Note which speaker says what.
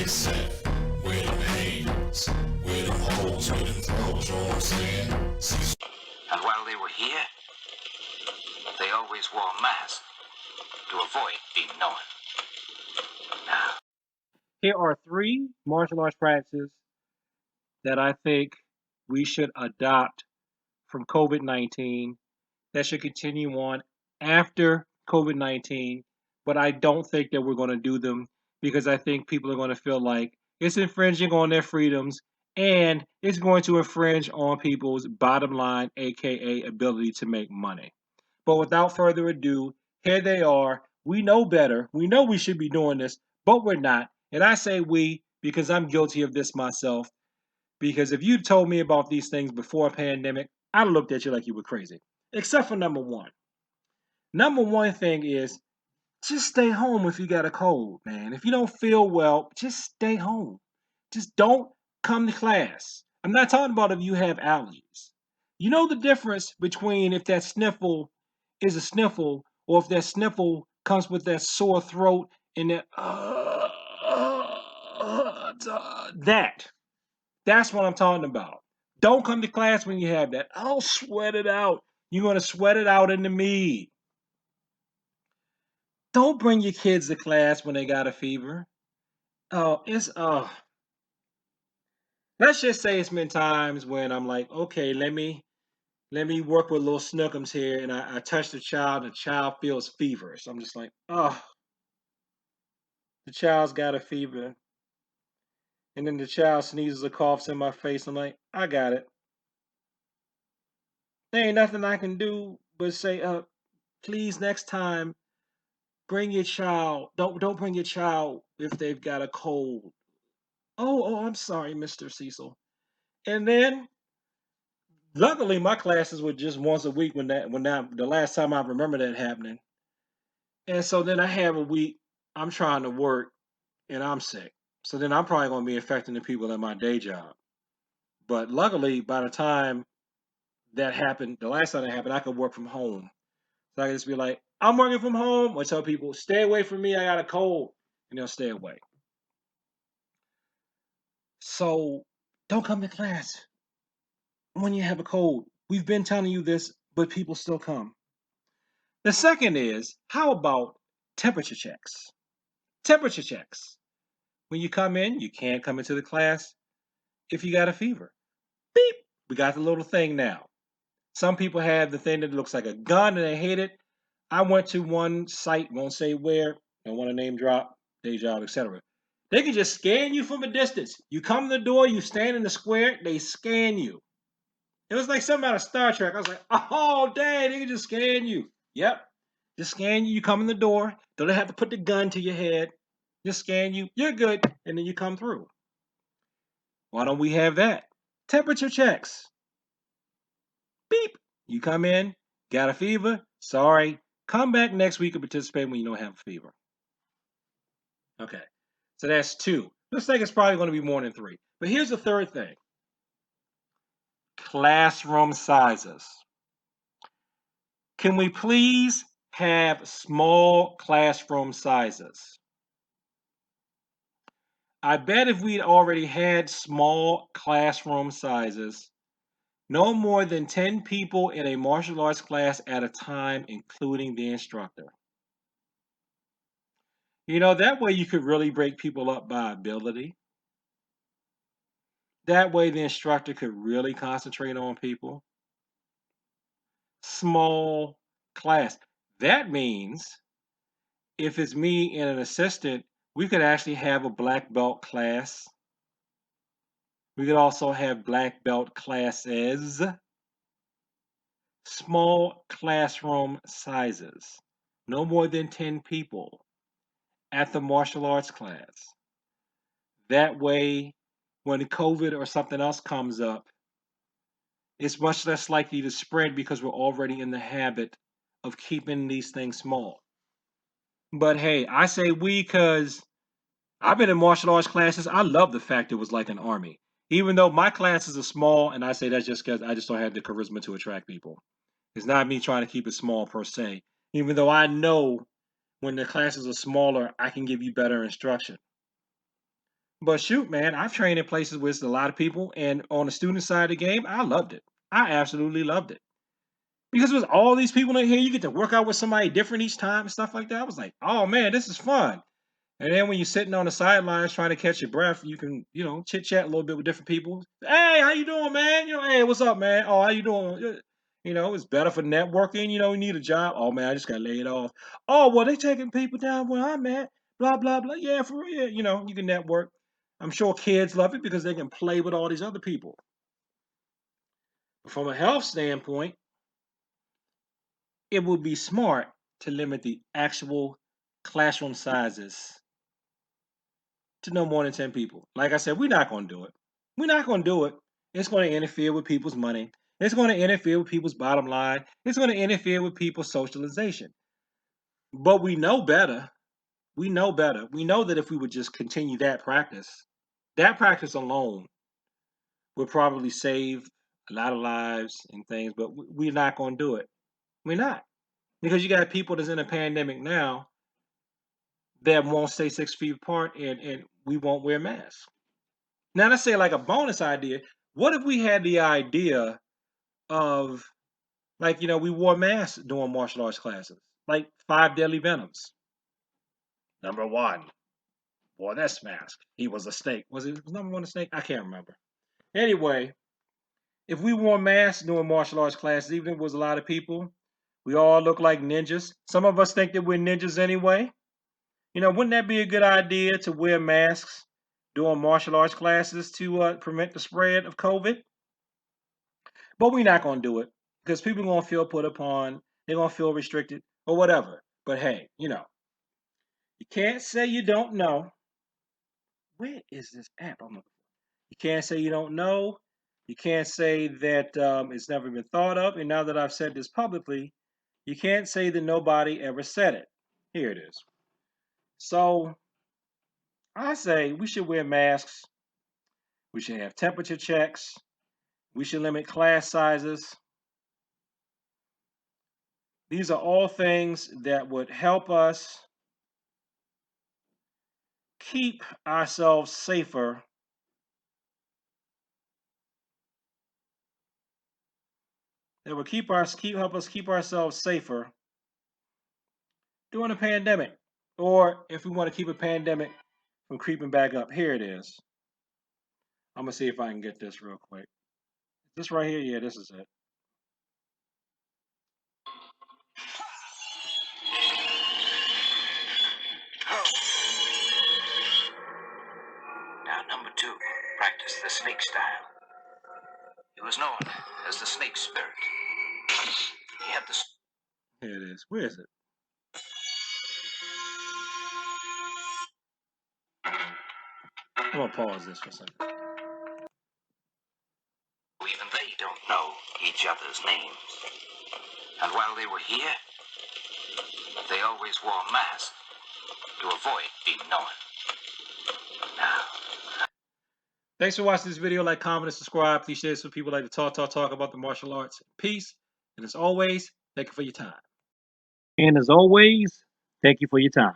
Speaker 1: they set? Where them hands? Where them holes? Where them throws? You know what I'm saying? Cecil.
Speaker 2: And while they were here, they always wore a mask to avoid being known. Now,
Speaker 3: Here are 3 martial arts practices that I think we should adopt from COVID-19 that should continue on after COVID-19, but I don't think that we're going to do them because I think people are going to feel like it's infringing on their freedoms and it's going to infringe on people's bottom line, aka ability to make money. But without further ado, here they are. We know better. We know we should be doing this, but we're not. And I say we because I'm guilty of this myself. Because if you told me about these things before a pandemic, I'd have looked at you like you were crazy. Except for number one. Number one thing is just stay home if you got a cold, man. If you don't feel well, just stay home. Just don't come to class. I'm not talking about if you have allergies. You know the difference between if that sniffle is a sniffle or if that sniffle comes with that sore throat and that. That's what I'm talking about. Don't come to class when you have that. I'll sweat it out. You're going to sweat it out into me. Don't bring your kids to class when they got a fever. Oh, let's just say it's been times when I'm like, okay, let me work with little snookums here, and I touch the child feels feverish. I'm just like, oh, the child's got a fever. And then the child sneezes or coughs in my face. I'm like, I got it. There ain't nothing I can do but say, please next time bring your child. Don't bring your child if they've got a cold. Oh, I'm sorry, Mr. Cecil. And then luckily my classes were just once a week when the last time I remember that happening. And so then I have a week I'm trying to work and I'm sick. So then I'm probably gonna be affecting the people at my day job. But luckily by the time that happened, the last time that happened, I could work from home. So I can just be like, I'm working from home, or tell people, stay away from me, I got a cold, and they'll stay away. So don't come to class when you have a cold. We've been telling you this, but people still come. The second is, how about temperature checks? Temperature checks. When you come in, you can't come into the class if you got a fever. Beep. We got the little thing now. Some people have the thing that looks like a gun and they hate it. I went to one site, won't say where, don't want to name drop, day job, etc. They can just scan you from a distance. You come to the door, you stand in the square, they scan you. It was like something out of Star Trek. I was like, oh, dang, they can just scan you. Yep. Just scan you, you come in the door. Don't have to put the gun to your head. Just scan you, you're good, and then you come through. Why don't we have that? Temperature checks. Beep. You come in, got a fever, sorry. Come back next week and participate when you don't have a fever. Okay. So that's 2. Looks like it's probably going to be more than 3. But here's the third thing. Classroom sizes. Can we please have small classroom sizes? I bet if we'd already had small classroom sizes, no more than 10 people in a martial arts class at a time, including the instructor. That way you could really break people up by ability. That way the instructor could really concentrate on people. Small class. That means if it's me and an assistant, we could actually have a black belt class. We could also have black belt classes. Small classroom sizes. No more than 10 people at the martial arts class. That way, when COVID or something else comes up, it's much less likely to spread because we're already in the habit of keeping these things small. But hey, I say we because I've been in martial arts classes. I love the fact it was like an army. Even though my classes are small, and I say that's just because I just don't have the charisma to attract people. It's not me trying to keep it small per se. Even though I know when the classes are smaller, I can give you better instruction. But shoot, man, I've trained in places with a lot of people, and on the student side of the game, I loved it. I absolutely loved it. Because with all these people in here, you get to work out with somebody different each time and stuff like that. I was like, oh man, this is fun. And then when you're sitting on the sidelines trying to catch your breath, you can, chit chat a little bit with different people. Hey, how you doing, man? Hey, what's up, man? Oh, how you doing? It's better for networking. You need a job. Oh man, I just got laid off. Oh, well, they taking people down where I'm at. Blah blah blah. Yeah, for real. You can network. I'm sure kids love it because they can play with all these other people. But from a health standpoint, it would be smart to limit the actual classroom sizes to no more than 10 people. Like I said, we're not going to do it. We're not going to do it. It's going to interfere with people's money. It's going to interfere with people's bottom line. It's going to interfere with people's socialization. But we know better. We know better. We know that if we would just continue that practice alone would probably save a lot of lives and things, but we're not going to do it. We're not. Because you got people that's in a pandemic now that won't stay 6 feet apart and we won't wear masks. Now, let's say like a bonus idea. What if we had the idea of like, we wore masks during martial arts classes, like 5 deadly venoms. Number one, wore this mask. He was a snake. Was number one a snake? I can't remember. Anyway, if we wore masks during martial arts classes, even if it was a lot of people, we all look like ninjas. Some of us think that we're ninjas anyway. Wouldn't that be a good idea to wear masks during martial arts classes to prevent the spread of COVID? But we're not going to do it because people are going to feel put upon. They're going to feel restricted or whatever. But hey, you can't say you don't know. Where is this app? You can't say you don't know. You can't say that it's never been thought of. And now that I've said this publicly, you can't say that nobody ever said it. Here it is. So I say we should wear masks. We should have temperature checks. We should limit class sizes. These are all things that would help us keep ourselves safer. That would help us keep ourselves safer during a pandemic. Or if we want to keep a pandemic from creeping back up. Here it is. I'm gonna see if I can get this real quick. This right here, yeah, this is it.
Speaker 2: Now, number 2, practice the snake style. He was known as the snake spirit. He had the
Speaker 3: Here it is. Where is it? I'm gonna pause this for a second.
Speaker 2: Even they don't know each other's names. And while they were here, they always wore masks to avoid being known. Now,
Speaker 3: Thanks for watching this video. Like, comment, and subscribe. Please share this with people like to talk about the martial arts. Peace. And as always, thank you for your time. And as always, thank you for your time.